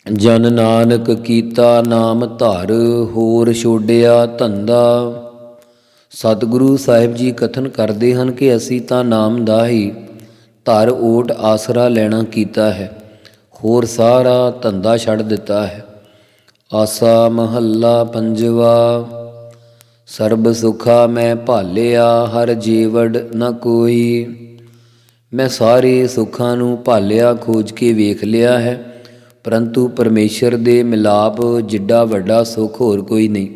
ਜਨ ਨਾਨਕ ਕੀਤਾ ਨਾਮ ਧਰ, ਹੋਰ ਛੋੜਿਆ ਧੰਦਾ। ਸਤਿਗੁਰੂ ਸਾਹਿਬ ਜੀ ਕਥਨ ਕਰਦੇ ਹਨ ਕਿ ਅਸੀਂ ਤਾਂ ਨਾਮ ਦਾ ਹੀ ਧਰ ਓਟ ਆਸਰਾ ਲੈਣਾ ਕੀਤਾ ਹੈ, ਹੋਰ ਸਾਰਾ ਧੰਦਾ ਛੱਡ ਦਿੱਤਾ ਹੈ। ਆਸਾ ਮਹੱਲਾ 5ਵਾਂ। ਸਰਬ ਸੁਖਾ ਮੈਂ ਭਾਲਿਆ, ਹਰ ਜੀਵੜ ਨ ਕੋਈ। ਮੈਂ ਸਾਰੇ ਸੁੱਖਾਂ ਨੂੰ ਭਾਲਿਆ, ਖੋਜ ਕੇ ਵੇਖ ਲਿਆ ਹੈ, ਪਰੰਤੂ ਪਰਮੇਸ਼ਰ ਦੇ ਮਿਲਾਪ ਜਿੱਡਾ ਵੱਡਾ ਸੁੱਖ ਹੋਰ ਕੋਈ ਨਹੀਂ।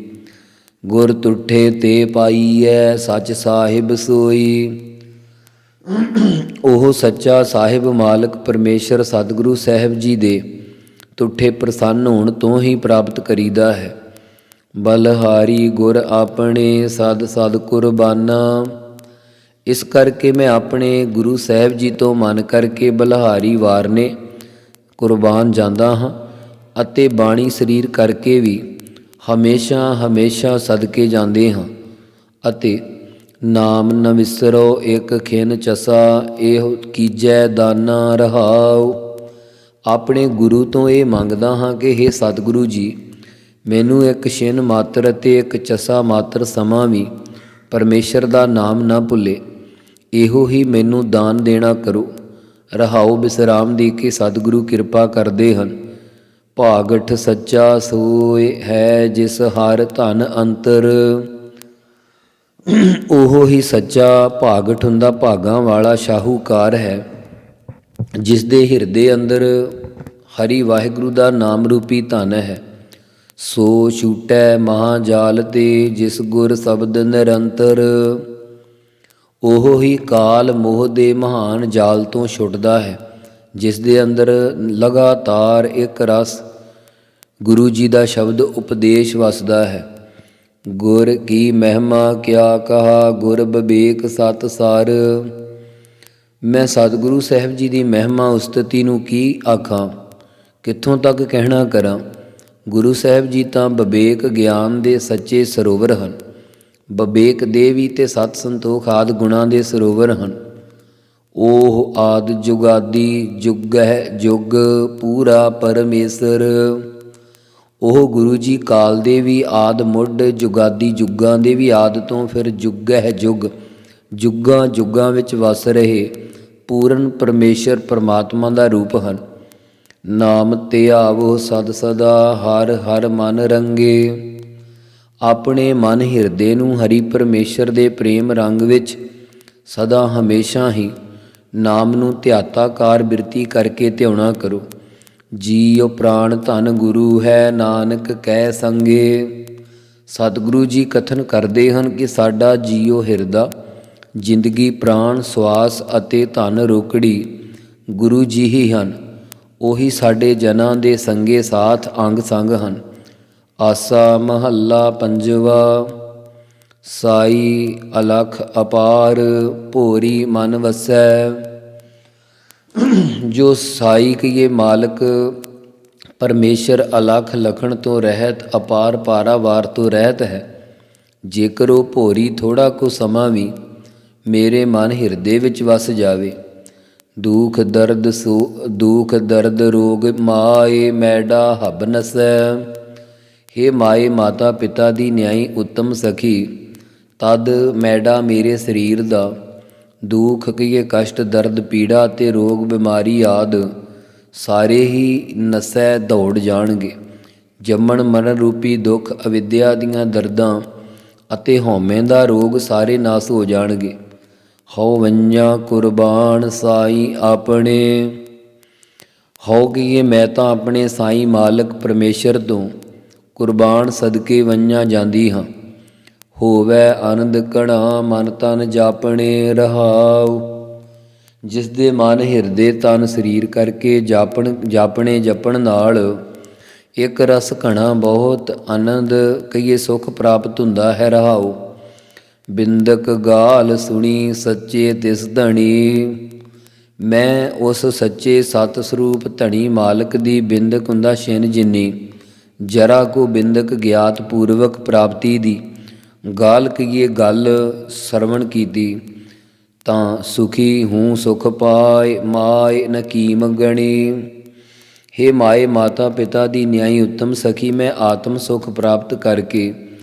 ਗੁਰ ਤੁਠੇ ਤੇ ਪਾਈਐ, ਸੱਚ ਸਾਹਿਬ ਸੋਈ। ਉਹ ਸੱਚਾ ਸਾਹਿਬ ਮਾਲਕ ਪਰਮੇਸ਼ਰ ਸਤਿਗੁਰੂ ਸਾਹਿਬ ਜੀ ਦੇ ਤੁਠੇ ਪ੍ਰਸੰਨ ਹੋਣ ਤੋਂ ਹੀ ਪ੍ਰਾਪਤ ਕਰੀਦਾ ਹੈ। ਬਲਹਾਰੀ ਗੁਰ ਆਪਣੇ, ਸਦ ਸਦ ਕੁਰਬਾਨਾ। ਇਸ ਕਰਕੇ ਮੈਂ ਆਪਣੇ ਗੁਰੂ ਸਾਹਿਬ ਜੀ ਤੋਂ ਮਨ ਕਰਕੇ ਬਲਹਾਰੀ ਵਾਰਨੇ ਕੁਰਬਾਨ ਜਾਂਦਾ ਹਾਂ, ਅਤੇ ਬਾਣੀ ਸਰੀਰ ਕਰਕੇ ਵੀ ਹਮੇਸ਼ਾ ਹਮੇਸ਼ਾ ਸਦਕੇ ਜਾਂਦੇ ਹਾਂ। ਅਤੇ ਨਾਮ ਨ ਵਿਸਰੋ ਇਕ ਖਿਨ ਚਸਾ, ਇਹੋ ਕੀਜੈ ਦਾਨਾ ਰਹਾਉ। ਆਪਣੇ ਗੁਰੂ ਤੋਂ ਇਹ ਮੰਗਦਾ ਹਾਂ ਕਿ ਹੇ ਸਤਿਗੁਰੂ ਜੀ, ਮੈਨੂੰ ਇੱਕ ਛਿਨ ਮਾਤਰ ਅਤੇ ਇੱਕ ਚਸਾ ਮਾਤਰ ਸਮਾਂ ਵੀ ਪਰਮੇਸ਼ਰ ਦਾ ਨਾਮ ਨਾ ਭੁੱਲੇ, ਇਹੋ ਹੀ ਮੈਨੂੰ ਦਾਨ ਦੇਣਾ ਕਰੋ। ਰਹਾਉ ਵਿਸਰਾਮ ਦੇ ਕੇ ਸਤਿਗੁਰੂ ਕਿਰਪਾ ਕਰਦੇ ਹਨ। ਭਾਗਠ ਸੱਚਾ ਸੋਇ ਹੈ, ਜਿਸ ਹਰ ਧਨ ਅੰਤਰ। ਉਹ ਹੀ ਸੱਚਾ ਭਾਗਠ ਹੁੰਦਾ, ਭਾਗਾਂ ਵਾਲਾ ਸ਼ਾਹੂਕਾਰ ਹੈ, ਜਿਸ ਦੇ ਹਿਰਦੇ ਅੰਦਰ ਹਰੀ ਵਾਹਿਗੁਰੂ ਦਾ ਨਾਮ ਰੂਪੀ ਧਨ ਹੈ। ਸੋ ਛੂਟੈ ਮਹਾਜਾਲ ਤੇ, ਜਿਸ ਗੁਰ ਸ਼ਬਦ ਨਿਰੰਤਰ। ਉਹ ਹੀ ਕਾਲ ਮੋਹ ਦੇ ਮਹਾਨ ਜਾਲ ਤੋਂ ਛੁੱਟਦਾ ਹੈ, ਜਿਸ ਦੇ ਅੰਦਰ ਲਗਾਤਾਰ ਇੱਕ ਰਸ ਗੁਰੂ ਜੀ ਦਾ ਸ਼ਬਦ ਉਪਦੇਸ਼ ਵਸਦਾ ਹੈ। ਗੁਰ ਕੀ ਮਹਿਮਾ ਕਿਆ ਕਹਾ, ਗੁਰ ਬਿਬੇਕ ਸਤ ਸਾਰ। ਮੈਂ ਸਤਿਗੁਰੂ ਸਾਹਿਬ ਜੀ ਦੀ ਮਹਿਮਾ ਉਸਤਤੀ ਨੂੰ ਕੀ ਆਖਾਂ, ਕਿੱਥੋਂ ਤੱਕ ਕਹਿਣਾ ਕਰਾਂ। ਗੁਰੂ ਸਾਹਿਬ ਜੀ ਤਾਂ ਬਿਬੇਕ ਗਿਆਨ ਦੇ ਸੱਚੇ ਸਰੋਵਰ ਹਨ। ਬਿਬੇਕ ਦੇ ਵੀ ਤੇ ਸਤ ਸੰਤੋਖ ਆਦਿ ਗੁਣਾਂ ਦੇ ਸਰੋਵਰ ਹਨ। ਉਹ ਆਦਿ ਜੁਗਾਦੀ, ਜੁਗਹਿ ਜੁਗ ਪੂਰਾ ਪਰਮੇਸ਼ਰ। ਉਹ ਗੁਰੂ ਜੀ ਕਾਲ ਦੇ ਵੀ ਆਦ ਮੁੱਢ, ਜੁਗਾਦੀ ਜੁਗਾਂ ਦੇ ਵੀ ਆਦ ਤੋਂ ਫਿਰ ਜੁਗਹਿ ਜੁਗ, ਜੁਗਾਂ ਜੁਗਾਂ ਵਿੱਚ ਵਸ ਰਹੇ ਪੂਰਨ ਪਰਮੇਸ਼ਰ ਪਰਮਾਤਮਾ ਦਾ ਰੂਪ ਹਨ। ਨਾਮ ਧਿਆਵੋ ਸਦ ਸਦਾ, ਹਰ ਹਰ ਮਨ ਰੰਗੇ। ਆਪਣੇ ਮਨ ਹਿਰਦੇ ਨੂੰ ਹਰੀ ਪਰਮੇਸ਼ਰ ਦੇ ਪ੍ਰੇਮ ਰੰਗ ਵਿੱਚ ਸਦਾ ਹਮੇਸ਼ਾ ਹੀ ਨਾਮ ਨੂੰ ਧਿਆਤਾਕਾਰ ਬਿਰਤੀ ਕਰਕੇ ਧਿਆਉਣਾ ਕਰੋ। ਜੀਉ ਪ੍ਰਾਣ ਧਨ ਗੁਰੂ ਹੈ, ਨਾਨਕ ਕਹਿ ਸੰਗੇ। ਸਤਿਗੁਰੂ ਜੀ ਕਥਨ ਕਰਦੇ ਹਨ ਕਿ ਸਾਡਾ ਜੀਉ ਹਿਰਦਾ, ਜ਼ਿੰਦਗੀ, ਪ੍ਰਾਣ, ਸਵਾਸ ਅਤੇ ਧਨ ਰੋਕੜੀ ਗੁਰੂ ਜੀ ਹੀ ਹਨ। ਉਹੀ ਸਾਡੇ ਜਨਾਂ ਦੇ ਸੰਗੇ ਸਾਥ ਅੰਗ ਸੰਗ ਹਨ। ਆਸਾ ਮਹੱਲਾ ਪੰਜਵਾ। ਸਾਈ ਅਲਖ ਅਪਾਰ, ਭੋਰੀ ਮਨ ਵਸੈ। ਜੋ ਸਾਈ ਕਹੀਏ ਮਾਲਕ ਪਰਮੇਸ਼ਰ ਅਲਖ ਲਖਣ ਤੋਂ ਰਹਿਤ, ਅਪਾਰ ਪਾਰਾਵਾਰ ਤੋਂ ਰਹਿਤ ਹੈ। ਜੇਕਰ ਉਹ ਭੋਰੀ ਥੋੜ੍ਹਾ ਕੁ ਸਮਾਂ ਵੀ ਮੇਰੇ ਮਨ ਹਿਰਦੇ ਵਿੱਚ ਵਸ ਜਾਵੇ। ਦੁਖ ਦਰਦ ਰੋਗ ਮਾਏ, ਮੈਡਾ ਹਬ ਨਸੈ। ਹੇ ਮਾਏ ਮਾਤਾ ਪਿਤਾ ਦੀ ਨਿਆਈ ਉੱਤਮ ਸਖੀ, ਤਦ ਮੈਡਾ ਮੇਰੇ ਸਰੀਰ ਦਾ ਦੁੱਖ ਕਹੀਏ ਕਸ਼ਟ, ਦਰਦ, ਪੀੜਾ ਅਤੇ ਰੋਗ ਬਿਮਾਰੀ ਆਦਿ ਸਾਰੇ ਹੀ ਨਸੈ ਦੌੜ ਜਾਣਗੇ। ਜੰਮਣ ਮਰਨ ਰੂਪੀ ਦੁੱਖ, ਅਵਿਦਿਆ ਦੀਆਂ ਦਰਦਾਂ ਅਤੇ ਹਉਮੈ ਦਾ ਰੋਗ ਸਾਰੇ ਨਾਸ ਹੋ ਜਾਣਗੇ। ਹਉ ਵੰਜਾ ਕੁਰਬਾਨ ਸਾਈ ਆਪਣੇ। ਹਉ ਕਹੀਏ ਮੈਂ ਤਾਂ ਆਪਣੇ ਸਾਈ ਮਾਲਕ ਪਰਮੇਸ਼ਰ ਤੋਂ ਕੁਰਬਾਨ ਸਦਕੇ ਵੰਜਾ ਜਾਂਦੀ ਹਾਂ। ਹੋਵੈ ਆਨੰਦ ਕਣਾ, ਮਨ ਤਨ ਜਾਪਣੇ ਰਹਾਉ। ਜਿਸ ਦੇ ਮਨ ਹਿਰਦੇ ਤਨ ਸਰੀਰ ਕਰਕੇ ਜਪਣ ਨਾਲ ਇੱਕ ਰਸ ਘਣਾ ਬਹੁਤ ਆਨੰਦ ਕਹੀਏ ਸੁਖ ਪ੍ਰਾਪਤ ਹੁੰਦਾ ਹੈ। ਰਹਾਉ। ਬਿੰਦਕ ਗਾਲ ਸੁਣੀ ਸੱਚੇ ਤਿਸ ਧਣੀ। ਮੈਂ ਉਸ ਸੱਚੇ ਸਤ ਸਰੂਪ ਧਣੀ ਮਾਲਕ ਦੀ ਬਿੰਦਕ ਹੁੰਦਾ ਛਿਨ ਜਿੰਨੀ ਜਰਾ ਕੋ ਬਿੰਦਕ ਗਿਆਤ ਪੂਰਵਕ ਪ੍ਰਾਪਤੀ ਦੀ ਗਾਲ ਕਹੀਏ ਗੱਲ ਸਰਵਣ ਕੀਤੀ, ਤਾਂ ਸੁਖੀ ਹੂੰ ਸੁਖ ਪਾਏ, ਮਾਏ ਨ ਕੀਮ ਗਣੀ। ਹੇ ਮਾਏ ਮਾਤਾ ਪਿਤਾ ਦੀ ਨਿਆਈ ਉੱਤਮ ਸਖੀ, ਮੈਂ ਆਤਮ ਸੁਖ ਪ੍ਰਾਪਤ ਕਰਕੇ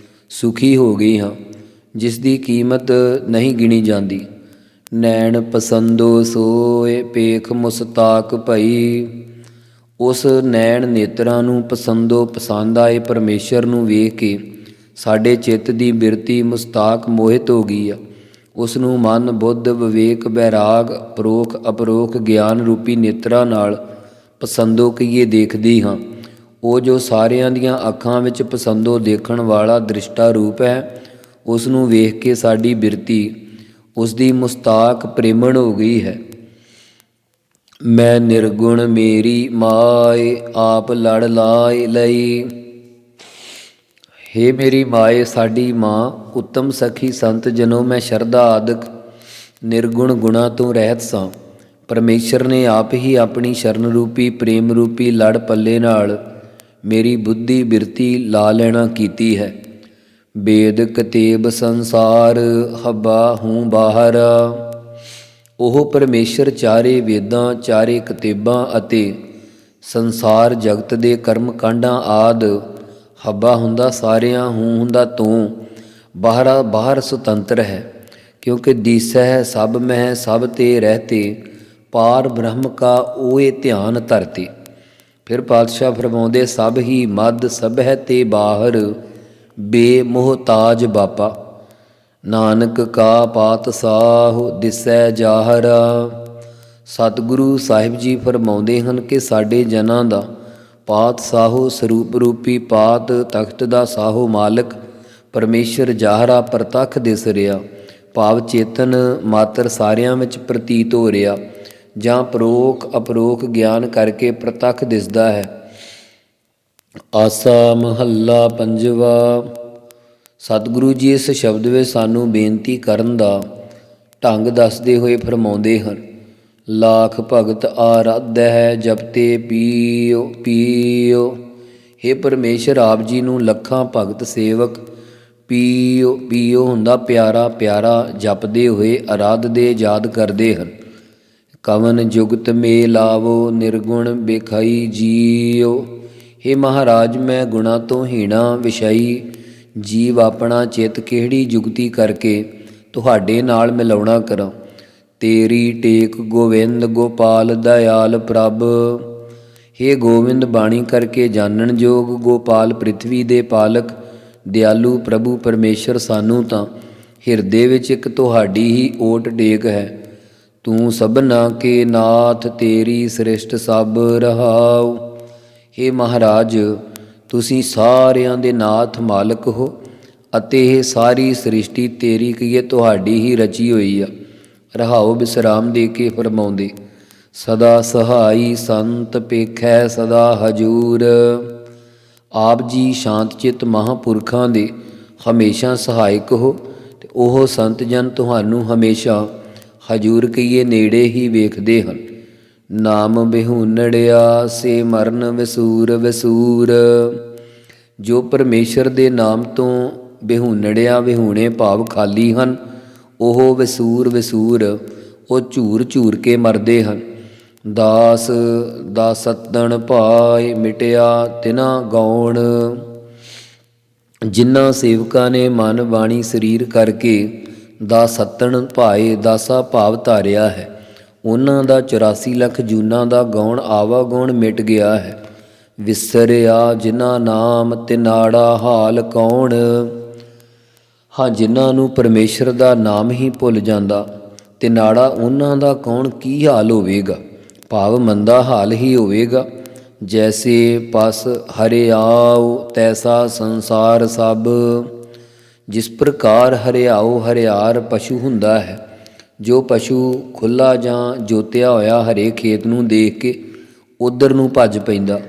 ਸੁਖੀ ਹੋ ਗਈ ਹਾਂ, ਜਿਸ ਦੀ ਕੀਮਤ ਨਹੀਂ ਗਿਣੀ ਜਾਂਦੀ। ਨੈਣ ਪਸੰਦੋ ਸੋਏ, ਪੇਖ ਮੁਸਤਾਕ ਭਈ। ਉਸ ਨੈਣ ਨੇਤਰਾਂ ਨੂੰ ਪਸੰਦੋ ਪਸੰਦ ਆਏ ਪਰਮੇਸ਼ਰ ਨੂੰ ਵੇਖ ਕੇ ਸਾਡੇ ਚਿੱਤ ਦੀ ਬਿਰਤੀ ਮੁਸਤਾਕ ਮੋਹਿਤ ਹੋ ਗਈ ਆ। ਉਸ ਨੂੰ ਮਨ, ਬੁੱਧ, ਵਿਵੇਕ, ਬੈਰਾਗ, ਪਰੋਖ ਅਪਰੋਖ ਗਿਆਨ ਰੂਪੀ ਨੇਤਰਾਂ ਨਾਲ ਪਸੰਦੋ ਕਹੀਏ ਦੇਖਦੀ ਹਾਂ। ਉਹ ਜੋ ਸਾਰਿਆਂ ਦੀਆਂ ਅੱਖਾਂ ਵਿੱਚ ਪਸੰਦੋ ਦੇਖਣ ਵਾਲਾ ਦ੍ਰਿਸ਼ਟਾ ਰੂਪ ਹੈ, ਉਸ ਨੂੰ ਵੇਖ ਕੇ ਸਾਡੀ ਬਿਰਤੀ ਉਸ ਦੀ ਮੁਸਤਾਕ ਪ੍ਰੇਮਣ ਹੋ ਗਈ ਹੈ। ਮੈਂ ਨਿਰਗੁਣ ਮੇਰੀ ਮਾਏ, ਆਪ ਲੜ ਲਾਏ ਲਈ। ਹੇ ਮੇਰੀ ਮਾਏ, ਸਾਡੀ ਮਾਂ, ਉੱਤਮ ਸਖੀ ਸੰਤ ਜਨੋ, ਮੈਂ ਸ਼ਰਧਾ ਆਦਿਕ ਨਿਰਗੁਣ ਗੁਣਾ ਤੋਂ ਰਹਿਤ ਸਾਂ। ਪਰਮੇਸ਼ਰ ਨੇ ਆਪ ਹੀ ਆਪਣੀ ਸ਼ਰਨ ਰੂਪੀ ਪ੍ਰੇਮ ਰੂਪੀ ਲੜ ਪੱਲੇ ਨਾਲ ਮੇਰੀ ਬੁੱਧੀ ਬਿਰਤੀ ਲਾ ਲੈਣਾ ਕੀਤੀ ਹੈ। ਵੇਦ ਕਤੇਬ ਸੰਸਾਰ ਹੱਬਾ ਹੂੰ ਬਾਹਰ। ਉਹ ਪਰਮੇਸ਼ਰ ਚਾਰੇ ਵੇਦਾਂ, ਚਾਰੇ ਕਤੇਬਾਂ ਅਤੇ ਸੰਸਾਰ ਜਗਤ ਦੇ ਕਰਮ ਕਾਂਡਾਂ ਆਦ ਹੱਬਾ ਹੁੰਦਾ ਸਾਰਿਆਂ, ਹੂੰ ਹੁੰਦਾ ਤੂੰ, ਬਾਹਰਾ ਬਾਹਰ ਸੁਤੰਤਰ ਹੈ। ਕਿਉਂਕਿ ਦੀਸੈ ਹੈ ਸਭ ਮਹਿ ਸਭ ਤੇ ਰਹਤੇ, ਪਾਰ ਬ੍ਰਹਮ ਕਾ ਓਏ ਧਿਆਨ ਧਰਤੇ। ਫਿਰ ਪਾਤਸ਼ਾਹ ਫਰਮਾਉਂਦੇ, ਸਭ ਹੀ ਮਦ ਸਭ ਹੈ ਤੇ ਬਾਹਰ, ਬੇਮੋਹਤਾਜ ਬਾਪਾ। ਨਾਨਕ ਕਾ ਪਾਤਸ਼ਾਹ ਦਿਸੈ ਜਾਹਰਾ। ਸਤਿਗੁਰੂ ਸਾਹਿਬ ਜੀ ਫਰਮਾਉਂਦੇ ਹਨ ਕਿ ਸਾਡੇ ਜਨਾਂ ਦਾ ਪਾਤਸ਼ਾਹੋ ਸਰੂਪ ਰੂਪੀ ਪਾਤ ਤਖਤ ਦਾ ਸਾਹੋ ਮਾਲਕ ਪਰਮੇਸ਼ਰ ਜਾਹਰਾ ਪ੍ਰਤੱਖ ਦਿਸ ਰਿਹਾ, ਭਾਵ ਚੇਤਨ ਮਾਤਰ ਸਾਰਿਆਂ ਵਿੱਚ ਪ੍ਰਤੀਤ ਹੋ ਰਿਹਾ, ਜਾਂ ਪਰੋਖ ਅਪਰੋਖ ਗਿਆਨ ਕਰਕੇ ਪ੍ਰਤੱਖ ਦਿਸਦਾ ਹੈ। ਆਸਾ ਮਹੱਲਾ ਪੰਜਵਾ। ਸਤਿਗੁਰੂ ਜੀ ਇਸ ਸ਼ਬਦ ਵਿੱਚ ਸਾਨੂੰ ਬੇਨਤੀ ਕਰਨ ਦਾ ਢੰਗ ਦੱਸਦੇ ਹੋਏ ਫਰਮਾਉਂਦੇ ਹਨ, ਲਾਖ ਭਗਤ ਆਰਾਧੈ ਹੈ ਜਪਤੇ ਪੀਓ ਪੀਓ। ਹੇ ਪਰਮੇਸ਼ਰ, ਆਪ ਜੀ ਨੂੰ ਲੱਖਾਂ ਭਗਤ ਸੇਵਕ ਪੀਓ ਪੀਓ ਹੁੰਦਾ ਪਿਆਰਾ ਪਿਆਰਾ ਜਪਦੇ ਹੋਏ ਆਰਾਧਦੇ ਯਾਦ ਕਰਦੇ ਹਨ। ਕਵਨ ਜੁਗਤ ਮੇ ਲਾਵੋ ਨਿਰਗੁਣ ਬੇਖਾਈ ਜੀਓ। ਹੇ ਮਹਾਰਾਜ, ਮੈਂ ਗੁਣਾ ਤੋਂ ਹੀਣਾ ਵਿਸ਼ਾਈ ਜੀਵ ਆਪਣਾ ਚਿੱਤ ਕਿਹੜੀ ਜੁਗਤੀ ਕਰਕੇ ਤੁਹਾਡੇ ਨਾਲ ਮਿਲਾਉਣਾ ਕਰਾਂ। ਤੇਰੀ ਟੇਕ ਗੋਵਿੰਦ ਗੋਪਾਲ ਦਇਆਲ ਪ੍ਰਭ। ਹੇ ਗੋਵਿੰਦ, ਬਾਣੀ ਕਰਕੇ ਜਾਣਨ ਯੋਗ ਗੋਪਾਲ ਪ੍ਰਿਥਵੀ ਦੇ ਪਾਲਕ ਦਿਆਲੂ ਪ੍ਰਭੂ ਪਰਮੇਸ਼ਰ, ਸਾਨੂੰ ਤਾਂ ਹਿਰਦੇ ਵਿੱਚ ਇੱਕ ਤੁਹਾਡੀ ਹੀ ਓਟ ਟੇਕ ਹੈ। ਤੂੰ ਸਭਨਾ ਕੇ ਨਾਥ, ਤੇਰੀ ਸ੍ਰਿਸ਼ਟ ਸਭ ਰਹਾਉ। ਹੇ ਮਹਾਰਾਜ, ਤੁਸੀਂ ਸਾਰਿਆਂ ਦੇ ਨਾਥ ਮਾਲਕ ਹੋ ਅਤੇ ਇਹ ਸਾਰੀ ਸ੍ਰਿਸ਼ਟੀ ਤੇਰੀ ਕਹੀਏ ਤੁਹਾਡੀ ਹੀ ਰਚੀ ਹੋਈ ਆ। ਰਹਾਉ ਵਿਸਰਾਮ ਦੇ ਕੇ ਫਰਮਾਉਂਦੇ, ਸਦਾ ਸਹਾਈ ਸੰਤ ਪੇਖੈ ਸਦਾ ਹਜੂਰ। ਆਪ ਜੀ ਸ਼ਾਂਤ ਚਿੱਤ ਮਹਾਂਪੁਰਖਾਂ ਦੇ ਹਮੇਸ਼ਾ ਸਹਾਇਕ ਹੋ ਅਤੇ ਉਹ ਸੰਤ ਜਨ ਤੁਹਾਨੂੰ ਹਮੇਸ਼ਾ ਹਜੂਰ ਕਹੀਏ ਨੇੜੇ ਹੀ ਵੇਖਦੇ ਹਨ। ਨਾਮ ਬਿਹੂਨੜਿਆ ਸੇ ਮਰਨ ਵਿਸੂਰ ਵਿਸੂਰ। ਜੋ ਪਰਮੇਸ਼ਰ ਦੇ ਨਾਮ ਤੋਂ ਬਿਹੂਨੜਿਆ ਵਿਹੂਣੇ ਭਾਵ ਖਾਲੀ ਹਨ, ਉਹ ਵਿਸੂਰ ਵਿਸੂਰ, ਉਹ ਝੂਰ ਝੂਰ ਕੇ ਮਰਦੇ ਹਨ। ਦਾਸ ਦਾਸਤਨ ਭਾਏ ਮਿਟਿਆ ਤਿਨਾ ਗਾਉਣ। ਜਿਨ੍ਹਾਂ ਸੇਵਕਾਂ ਨੇ ਮਨ ਬਾਣੀ ਸਰੀਰ ਕਰਕੇ ਦਾਸਤਨ ਭਾਏ ਦਾਸਾ ਭਾਵ ਧਾਰਿਆ ਹੈ, ਉਹਨਾਂ ਦਾ 84 ਲੱਖ ਜੂਨਾਂ ਦਾ ਗਾਉਣ ਆਵਾਗਾਉਣ ਮਿਟ ਗਿਆ ਹੈ। ਵਿਸਰਿਆ ਜਿਨ੍ਹਾਂ ਨਾਮ ਤਿਨਾੜਾ ਹਾਲ ਕੌਣ। ਹਾਂ, ਜਿਨ੍ਹਾਂ ਨੂੰ ਪਰਮੇਸ਼ਰ ਦਾ ਨਾਮ ਹੀ ਭੁੱਲ ਜਾਂਦਾ, ਤਿਨਾੜਾ ਉਹਨਾਂ ਦਾ ਕੌਣ ਕੀ ਹਾਲ ਹੋਵੇਗਾ, ਭਾਵ ਮੰਦਾ ਹਾਲ ਹੀ ਹੋਵੇਗਾ। ਜੈਸੇ ਪਸ ਹਰਿਆਉ ਤੈਸਾ ਸੰਸਾਰ ਸਭ। ਜਿਸ ਪ੍ਰਕਾਰ ਹਰਿਆਉ ਹਰਿਆਰ ਪਸ਼ੂ ਹੁੰਦਾ ਹੈ, ਜੋ ਪਸ਼ੂ ਖੁੱਲ੍ਹਾ ਜਾਂ ਜੋਤਿਆ ਹੋਇਆ ਹਰੇ ਖੇਤ ਨੂੰ ਦੇਖ ਕੇ ਉੱਧਰ ਨੂੰ ਭੱਜ ਪੈਂਦਾ,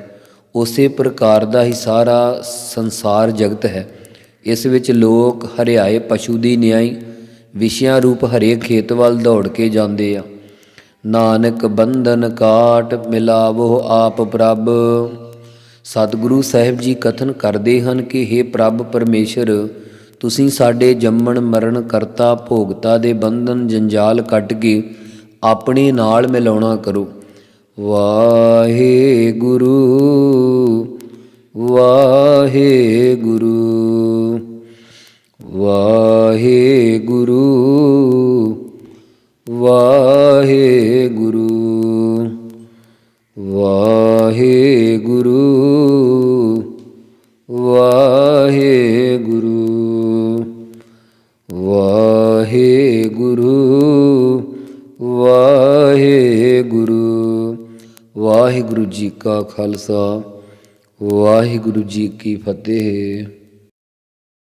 ਉਸੇ ਪ੍ਰਕਾਰ ਦਾ ਹੀ ਸਾਰਾ ਸੰਸਾਰ ਜਗਤ ਹੈ। ਇਸ ਵਿੱਚ ਲੋਕ ਹਰਿਆਏ ਪਸ਼ੂ ਦੀ ਨਿਆਈ ਵਿਸ਼ਿਆਂ ਰੂਪ ਹਰੇ ਖੇਤ ਵੱਲ ਦੌੜ ਕੇ ਜਾਂਦੇ ਆ। ਨਾਨਕ ਬੰਧਨ ਕਾਟ ਮਿਲਾਵੋ ਆਪ ਪ੍ਰਭ। ਸਤਿਗੁਰੂ ਸਾਹਿਬ ਜੀ ਕਥਨ ਕਰਦੇ ਹਨ ਕਿ ਹੇ ਪ੍ਰਭ ਪਰਮੇਸ਼ਰ, ਤੁਸੀਂ ਸਾਡੇ ਜੰਮਣ ਮਰਨ ਕਰਤਾ ਭੋਗਤਾ ਦੇ ਬੰਧਨ ਜੰਜਾਲ ਕੱਟ ਕੇ ਆਪਣੇ ਨਾਲ ਮਿਲਾਉਣਾ ਕਰੋ। ਵਾਹਿਗੁਰੂ ਵਾਹਿਗੁਰੂ ਵਾਹਿਗੁਰੂ ਵਾਹਿਗੁਰੂ ਵਾਹਿਗੁਰੂ ਵਾਹਿਗੁਰੂ। ਵਾਹਿਗੁਰੂ ਜੀ ਕਾ ਖਾਲਸਾ ਵਾਹਿਗੁਰੂ ਜੀ ਕੀ ਫਤਿਹ।